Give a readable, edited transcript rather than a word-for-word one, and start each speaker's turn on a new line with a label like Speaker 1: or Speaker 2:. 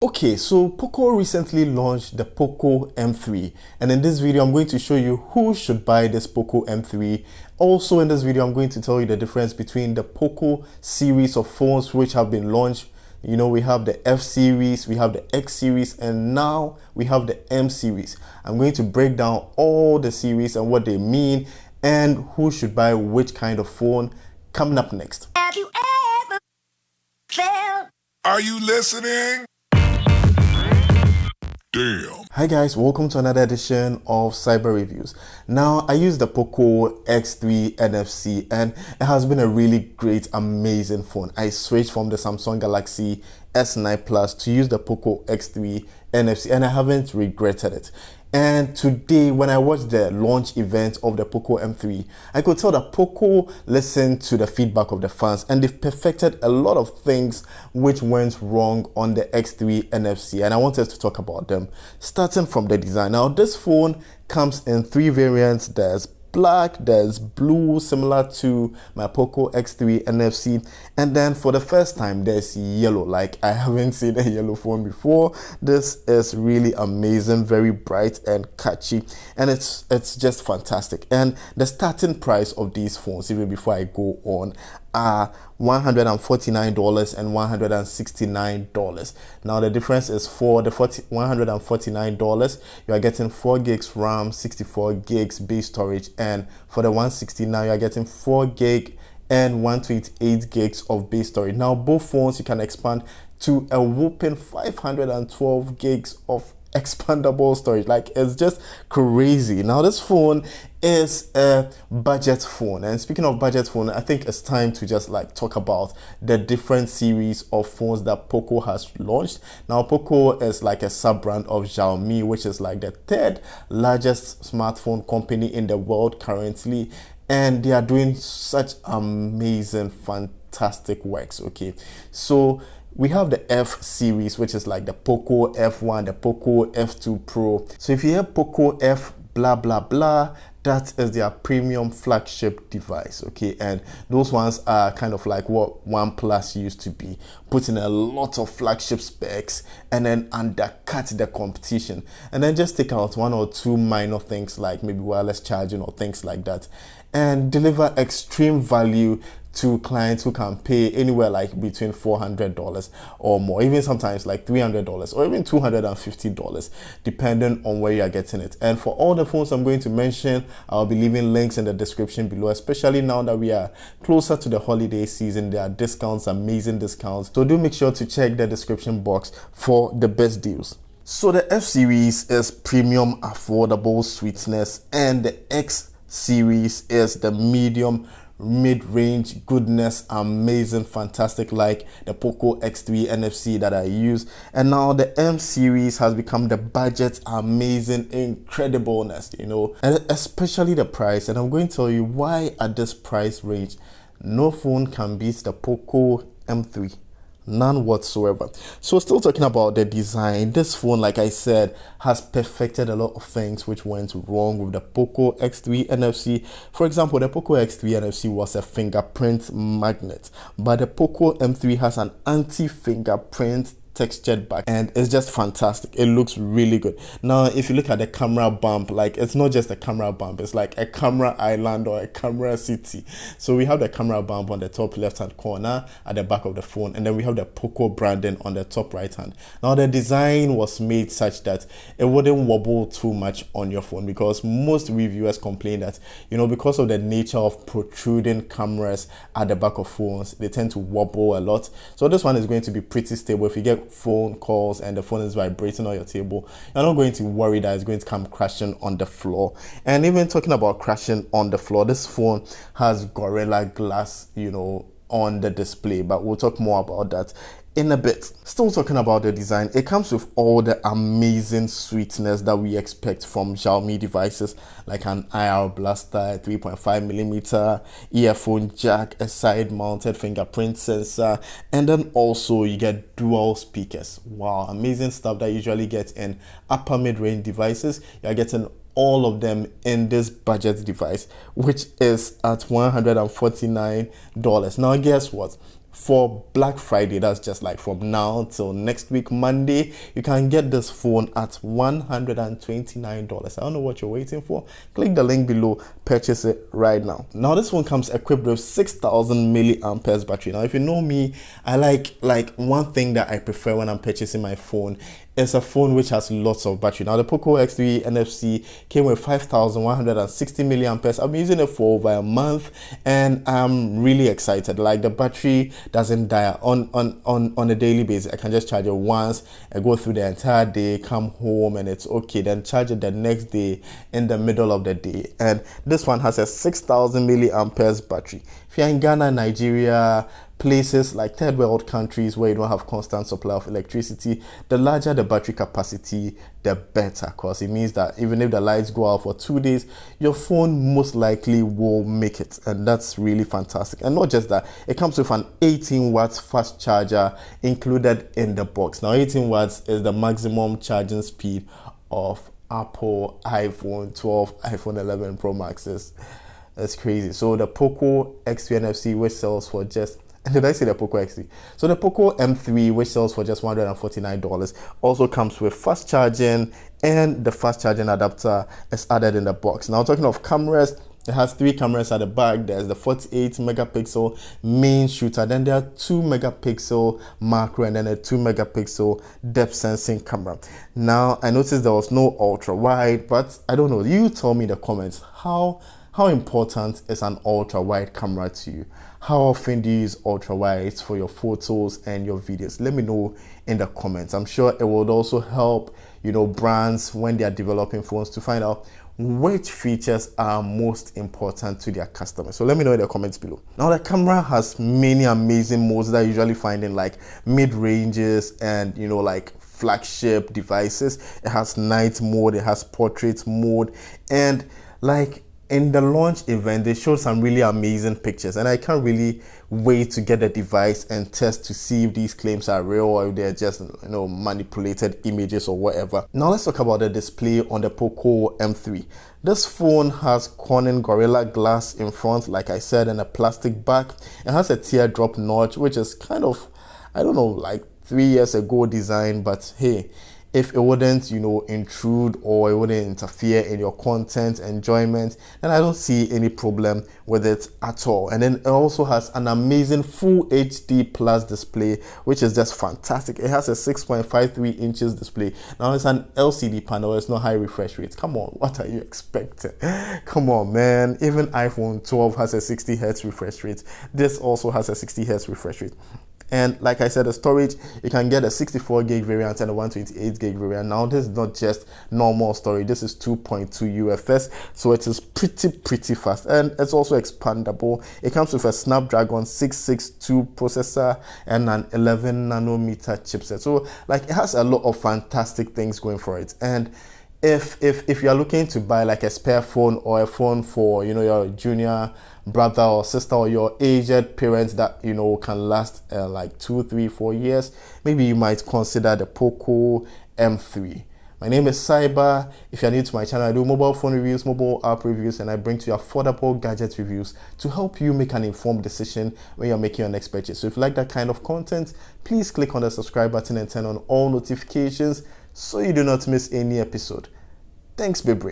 Speaker 1: Okay, so Poco recently launched the Poco M3, and in this video I'm going to show you who should buy this Poco M3. Also in this video I'm going to tell you the difference between the Poco series of phones which have been launched. You know, we have the F series, we have the X series, and now we have the M series. I'm going to break down all the series and what they mean and who should buy which kind of phone coming up next.
Speaker 2: Have you ever felt?
Speaker 3: Are you listening? Damn.
Speaker 1: Hi guys, welcome to another edition of Cyber Reviews. Now, I use the Poco X3 NFC and it has been a really great, amazing phone. I switched from the Samsung Galaxy S9 Plus to use the Poco X3 NFC and I haven't regretted it. And today, when I watched the launch event of the Poco M3, I could tell that Poco listened to the feedback of the fans and they've perfected a lot of things which went wrong on the X3 NFC, and I want us to talk about them, starting from the design. Now, this phone comes in three variants. There's black, there's blue, similar to my Poco X3 NFC, and then for the first time there's yellow. Like, I haven't seen a yellow phone before. This is really amazing, very bright and catchy, and it's just fantastic. And the starting price of these phones, even before I go on, are $149 and $169. Now the difference is for the $149 you are getting 4 gigs RAM, 64 gigs base storage, and for the $169 you are getting 4 gig and 128 gigs of base storage. Now both phones you can expand to a whopping 512 gigs of expandable storage. Like, it's just crazy. Now this phone is a budget phone, and speaking of budget phone, I think it's time to just like talk about the different series of phones that Poco has launched. Now Poco is like a sub-brand of Xiaomi, which is like the third largest smartphone company in the world currently, and they are doing such amazing, fantastic works. Okay, so we have the F series, which is like the Poco F1, the Poco F2 Pro. So if you hear Poco F blah blah blah, that is their premium flagship device. Okay, and those ones are kind of like what OnePlus used to be, putting a lot of flagship specs and then undercut the competition, and then just take out one or two minor things like maybe wireless charging or things like that, and deliver extreme value to clients who can pay anywhere like between $400 or more, even sometimes like $300 or even $250, depending on where you are getting it. And for all the phones I'm going to mention, I'll be leaving links in the description below, especially now that we are closer to the holiday season. There are discounts, amazing discounts, so do make sure to check the description box for the best deals. So the F series is premium, affordable sweetness, and the X series is the medium mid-range goodness, amazing, fantastic, like the Poco X3 NFC that I use. And now the M series has become the budget, amazing, incredibleness, you know, and especially the price. And I'm going to tell you why at this price range no phone can beat the Poco M3. None whatsoever. So still talking about the design, this phone, like I said, has perfected a lot of things which went wrong with the Poco X3 NFC. For example, the Poco X3 NFC was a fingerprint magnet, but the Poco M3 has an anti-fingerprint textured back, and it's just fantastic. It looks really good. Now if you look at the camera bump, like, it's not just a camera bump, it's like a camera island or a camera city. So we have the camera bump on the top left hand corner at the back of the phone, and then we have the Poco branding on the top right hand. Now the design was made such that it wouldn't wobble too much on your phone, because most reviewers complain that, you know, because of the nature of protruding cameras at the back of phones, they tend to wobble a lot. So this one is going to be pretty stable. If you get phone calls and the phone is vibrating on your table, you're not going to worry that it's going to come crashing on the floor. And even talking about crashing on the floor, this phone has Gorilla Glass, you know, on the display, but we'll talk more about that in a bit. Still talking about the design, it comes with all the amazing sweetness that we expect from Xiaomi devices, like an IR blaster, 3.5mm earphone jack, a side mounted fingerprint sensor, and then also you get dual speakers. Wow, amazing stuff that you usually get in upper mid-range devices. You're getting all of them in this budget device, which is at $149. Now guess what? for Black Friday, that's just like from now till next week Monday, you can get this phone at $129. I don't know what you're waiting for. Click the link below, purchase it right now. Now this phone comes equipped with 6,000 milliamperes battery. Now if you know me, I like one thing that I prefer when I'm purchasing my phone is a phone which has lots of battery. Now the Poco X3 NFC came with 5,160 milliamperes. I've been using it for over a month and I'm really excited. Like the battery doesn't die on a daily basis. I can just charge it once, I go through the entire day, come home and it's okay, then charge it the next day in the middle of the day. And this one has a 6,000 milliamperes battery. If you're in Ghana, Nigeria, places like third world countries where you don't have constant supply of electricity, the larger the battery capacity, the better, because it means that even if the lights go out for 2 days, your phone most likely will make it, and that's really fantastic. And not just that, it comes with an 18 watts fast charger included in the box. Now 18 watts is the maximum charging speed of Apple iPhone 12, iPhone 11 Pro Maxes. That's crazy. So the Poco X3 NFC, which sells for just, did I say the Poco X3? So the Poco M3, which sells for just $149, also comes with fast charging, and the fast charging adapter is added in the box. Now talking of cameras, it has 3 cameras at the back. There's the 48 megapixel main shooter, then there are 2 megapixel macro, and then a 2 megapixel depth sensing camera. Now I noticed there was no ultra wide, but I don't know, you tell me in the comments, how important is an ultra wide camera to you? How often do you use ultra wides for your photos and your videos? Let me know in the comments. I'm sure it would also help, brands when they are developing phones to find out which features are most important to their customers. So let me know in the comments below. Now the camera has many amazing modes that I usually find in like mid-ranges and like flagship devices. It has night mode, it has portrait mode, and like in the launch event, they showed some really amazing pictures, and I can't really wait to get the device and test to see if these claims are real or if they're just manipulated images or whatever. Now let's talk about the display on the Poco M3. This phone has Corning Gorilla Glass in front, like I said, and a plastic back. It has a teardrop notch, which is kind of, I don't know, like 3 years ago design, but hey, if it wouldn't intrude or it wouldn't interfere in your content enjoyment, then I don't see any problem with it at all. And then it also has an amazing full HD plus display, which is just fantastic. It has a 6.53 inches display. Now it's an LCD panel, it's not high refresh rate. Come on, what are you expecting? Come on, man. Even iPhone 12 has a 60 Hz refresh rate. This also has a 60 Hz refresh rate. And like I said, the storage, you can get a 64 gig variant and a 128 gig variant. Now this is not just normal storage, this is 2.2 UFS, so it is pretty fast, and it's also expandable. It comes with a Snapdragon 662 processor and an 11 nanometer chipset, so like it has a lot of fantastic things going for it. And if you're looking to buy like a spare phone or a phone for your junior brother or sister or your aged parents that can last like 2, 3, 4 years, maybe you might consider the Poco M3. My name is Cyber. If you're new to my channel, I do mobile phone reviews, mobile app reviews, and I bring to you affordable gadget reviews to help you make an informed decision when you're making your next purchase. So if you like that kind of content, please click on the subscribe button and turn on all notifications so you do not miss any episode. Thanks, babe.